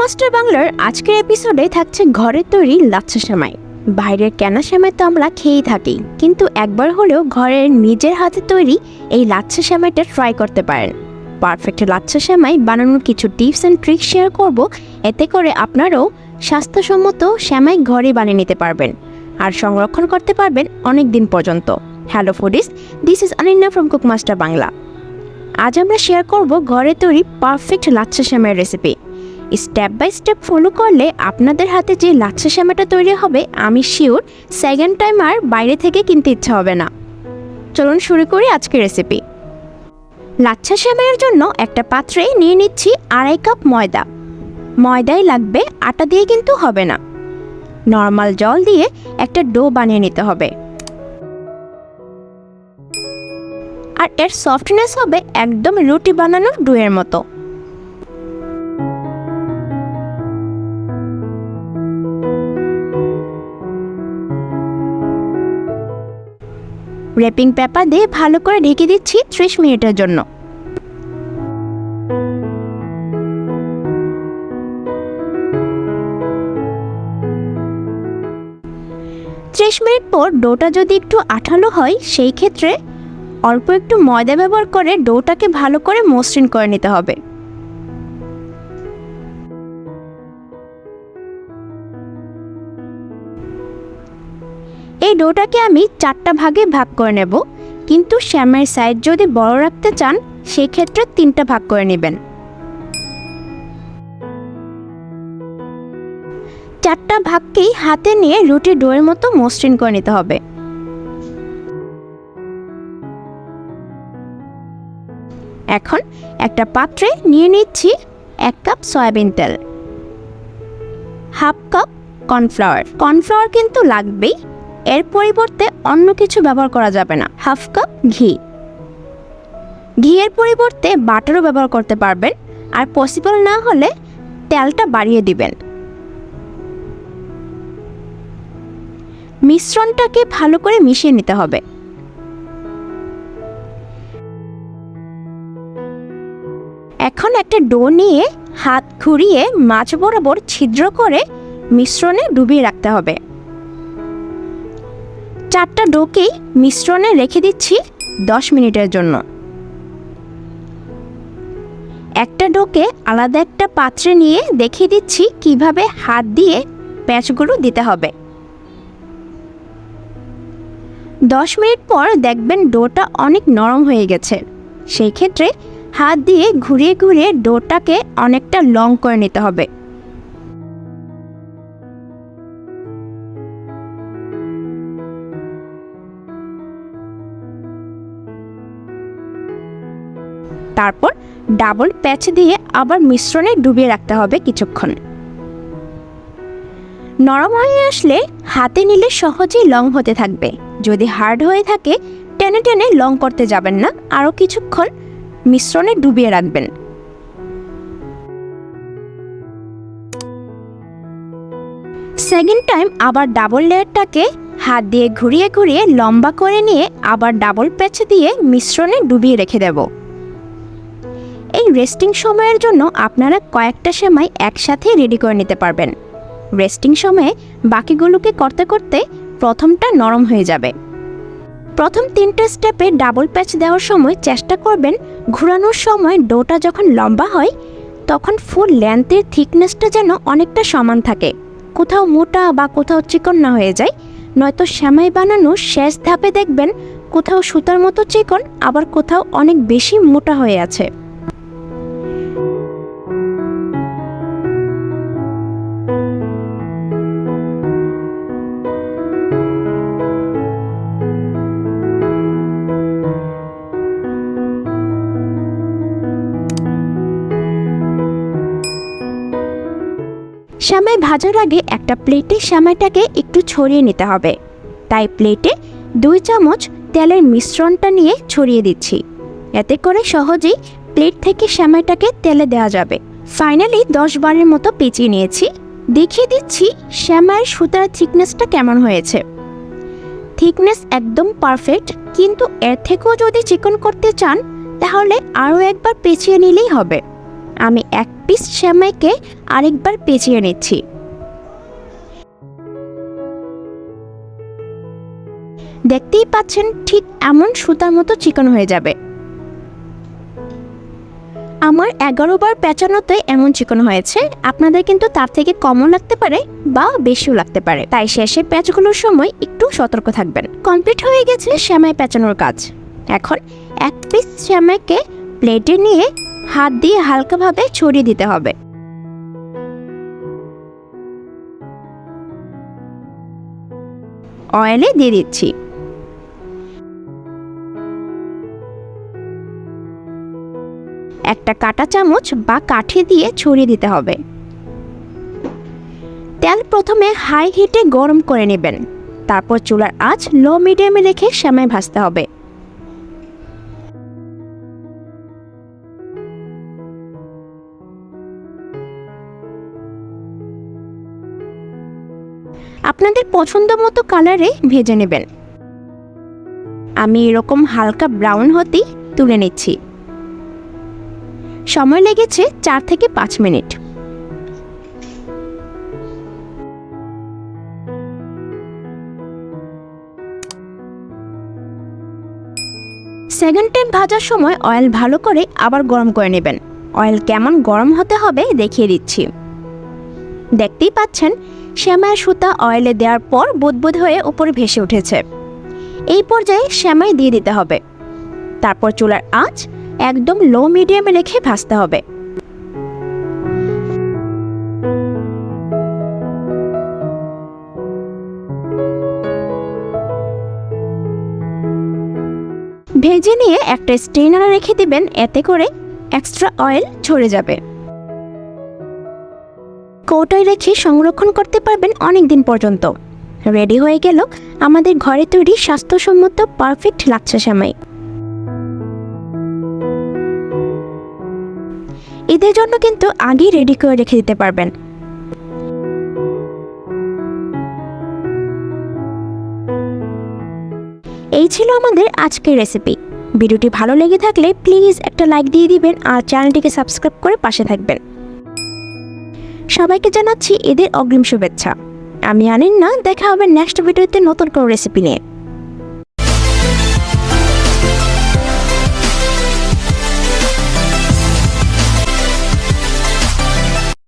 কুকমাস্টার বাংলার আজকের এপিসোডে থাকছে ঘরের তৈরি লাচ্ছা সেমাই। বাইরের কেনা সেমাই তো আমরা খেয়েই থাকি, কিন্তু একবার হলেও ঘরের নিজের হাতে তৈরি এই লাচ্ছা সেমাইটা ট্রাই করতে পারেন। পারফেক্ট লাচ্ছা সেমাই বানানোর কিছু টিপস অ্যান্ড ট্রিক্স শেয়ার করব, এতে করে আপনারাও স্বাস্থ্যসম্মত সেমাই ঘরে বানিয়ে নিতে পারবেন আর সংরক্ষণ করতে পারবেন অনেক দিন পর্যন্ত। Hello foodies, this is Aninna from Cookmaster Bangla. আজ আমরা শেয়ার করব ঘরে তৈরি পারফেক্ট লাচ্ছা সেমাইয়ের recipe. Step by step follow করলে আপনাদের হাতে যে লাচ্ছা সেমাইটা তৈরি হবে, আমি শিওর সেকেন্ড টাইম আর বাইরে থেকে কিনতে ইচ্ছা হবে না। চলুন শুরু করি আজকের রেসিপি। লাচ্ছা সেমাইয়ের জন্য একটা পাত্রে নিয়ে নিচ্ছি 2.5 কাপ ময়দা। ময়দাই লাগবে, আটা দিয়ে কিন্তু হবে না। নর্মাল জল দিয়ে একটা ডো বানিয়ে নিতে হবে, আর এর সফটনেস হবে একদম রুটি বানানোর ডোয়ের মতো। র্যাপিং পেপার দিয়ে ভালো করে ঢেকে দিচ্ছি 30 মিনিটের জন্য। মিনিট পর ডোটা যদি একটু আঠালো হয়, সেই ক্ষেত্রে অল্প একটু ময়দা ব্যবহার করে ডোটাকে ভালো করে মসৃণ করে নিতে হবে। এই ডোটাকে আমি 4টা ভাগে ভাগ করে নেব, কিন্তু সেমাইয়ের সাইজ যদি বড় রাখতে চান সেই ক্ষেত্রে 3টা ভাগ করে নেবেন। 4টা ভাগকেই হাতে নিয়ে রুটি ডোয়ের মতো মসৃণ করে নিতে হবে। এখন একটা পাত্রে নিয়ে নিচ্ছি 1 কাপ সয়াবিন তেল, 1/2 কাপ কর্নফ্লাওয়ার। কর্নফ্লাওয়ার কিন্তু লাগবেই, এর পরিবর্তে অন্য কিছু ব্যবহার করা যাবে না। 1/2 কাপ ঘি। ঘিয়ের পরিবর্তে বাটারও ব্যবহার করতে পারবেন, আর পসিবল না হলে তেলটা বাড়িয়ে দিবেন। মিশ্রণটাকে ভালো করে মিশিয়ে নিতে হবে। এখন একটা ডো নিয়ে হাত ঘুরিয়ে মাঝ বরাবর ছিদ্র করে মিশ্রণে ডুবিয়ে রাখতে হবে। 4টা ডোকেই মিশ্রণে রেখে দিচ্ছি 10 মিনিটের জন্য। একটা ডোকে আলাদা একটা পাত্রে নিয়ে দেখিয়ে দিচ্ছি কিভাবে হাত দিয়ে প্যাচগুলো দিতে হবে। 10 মিনিট পর দেখবেন ডোটা অনেক নরম হয়ে গেছে। সেই ক্ষেত্রে হাত দিয়ে ঘুরিয়ে ঘুরিয়ে ডোটাকে অনেকটা লং করে নিতে হবে। তারপর ডাবল প্যাচ দিয়ে আবার মিশ্রণে ডুবিয়ে রাখতে হবে কিছুক্ষণ। নরম হয়ে আসলে হাতে নিলে সহজেই লং হতে থাকবে। যদি হার্ড হয়ে থাকে টেনে টেনে লং করতে যাবেন না, আরও কিছুক্ষণ মিশ্রণে ডুবিয়ে রাখবেন। সেকেন্ড টাইম আবার ডাবল লেয়ারটাকে হাত দিয়ে ঘুরিয়ে ঘুরিয়ে লম্বা করে নিয়ে আবার ডাবল প্যাচ দিয়ে মিশ্রণে ডুবিয়ে রেখে দেব। এই রেস্টিং সময়ের জন্য আপনারা কয়েকটা সেমাই একসাথে রেডি করে নিতে পারবেন। রেস্টিং সময়ে বাকিগুলোকে করতে করতে প্রথমটা নরম হয়ে যাবে। প্রথম 3টে স্টেপে ডাবল প্যাচ দেওয়ার সময় চেষ্টা করবেন ঘোরানোর সময় ডোটা যখন লম্বা হয় তখন ফুল লেন্থের থিকনেসটা যেন অনেকটা সমান থাকে, কোথাও মোটা বা কোথাও চিকন না হয়ে যায়। নয়তো সেমাই বানানোর শেষ ধাপে দেখবেন কোথাও সুতার মতো চিকন, আবার কোথাও অনেক বেশি মোটা হয়ে আছে। সেমাই ভাজার আগে একটা প্লেটে সেমাইটাকে একটু ছড়িয়ে নিতে হবে, তাই প্লেটে 2 চামচ তেলের মিশ্রণটা নিয়ে ছড়িয়ে দিচ্ছি। এতে করে সহজেই প্লেট থেকে সেমাইটাকে তেলে দেওয়া যাবে। ফাইনালি 10 বারের মতো পেঁচিয়ে নিয়েছি। দেখিয়ে দিচ্ছি সেমাইয়ের সুতার থিকনেসটা কেমন হয়েছে। থিকনেস একদম পারফেক্ট, কিন্তু এর থেকেও যদি চিকন করতে চান তাহলে আরও একবার পেঁচিয়ে নিলেই হবে। আমি 1 পিস সেমাইকে আরেকবার পেঁচিয়ে নিচ্ছি। দেখতেই পাচ্ছেন ঠিক এমন সুতার মতো চিকন হয়ে যাবে। আমার 11 বার পেঁচানোতে এমন চিকন হয়েছে, আপনাদের কিন্তু তার থেকে কমও লাগতে পারে বা বেশিও লাগতে পারে, তাই শেষে পেঁচগুলোর সময় একটু সতর্ক থাকবেন। কমপ্লিট হয়ে গেছে সেমাই পেঁচানোর কাজ। এখন এক পিস সেমাইকে প্লেটে নিয়ে হাত দিয়ে হালকাভাবে ছড়িয়ে দিতে হবে। অয়েলে দিয়ে দিচ্ছি। একটা কাঁটা চামচ বা কাঠি দিয়ে ছড়িয়ে দিতে হবে। তেল প্রথমে হাই হিটে গরম করে নেবেন, তারপর চুলার আঁচ লো মিডিয়ামে রেখে সেমাই ভাজতে হবে। আপনাদের পছন্দ মতো কালারে ভেজে নেবেন। আমি এরকম হালকা ব্রাউন হতেই তুলে নিচ্ছি। সময় লেগেছে 4 থেকে 5 মিনিট। সেকেন্ড টাইম ভাজার সময় অয়েল ভালো করে আবার গরম করে নেবেন। অয়েল কেমন গরম হতে হবে দেখিয়ে দিচ্ছি। দেখতেই পাচ্ছেন সেমাইয়ের সুতা অয়েলে দেওয়ার পর বুদবুদ হয়ে উপরে ভেসে উঠেছে। এই পর্যায়ে সেমাই দিয়ে দিতে হবে, তারপর চুলার আঁচ একদম লো মিডিয়ামে রেখে ভাজতে হবে। ভেজে নিয়ে একটা স্ট্রেনারে রেখে দিবেন, এতে করে এক্সট্রা অয়েল ঝরে যাবে। কৌটায় রেখে সংরক্ষণ করতে পারবেন অনেক দিন পর্যন্ত। রেডি হয়ে গেল আমাদের ঘরে তৈরি স্বাস্থ্যসম্মত পারফেক্ট লাচ্ছা সেমাই। ঈদের জন্য কিন্তু আগেই রেডি করে রেখে দিতে পারবেন। এই ছিল আমাদের আজকের রেসিপি। ভিডিওটি ভালো লেগে থাকলে প্লিজ একটা লাইক দিয়ে দিবেন আর চ্যানেলটিকে সাবস্ক্রাইব করে পাশে থাকবেন। সবাইকে জানাচ্ছি ঈদের অগ্রিম শুভেচ্ছা। আমি আনিন না, দেখা হবে নেক্সট ভিডিওতে নতুন কোনো রেসিপি নিয়ে।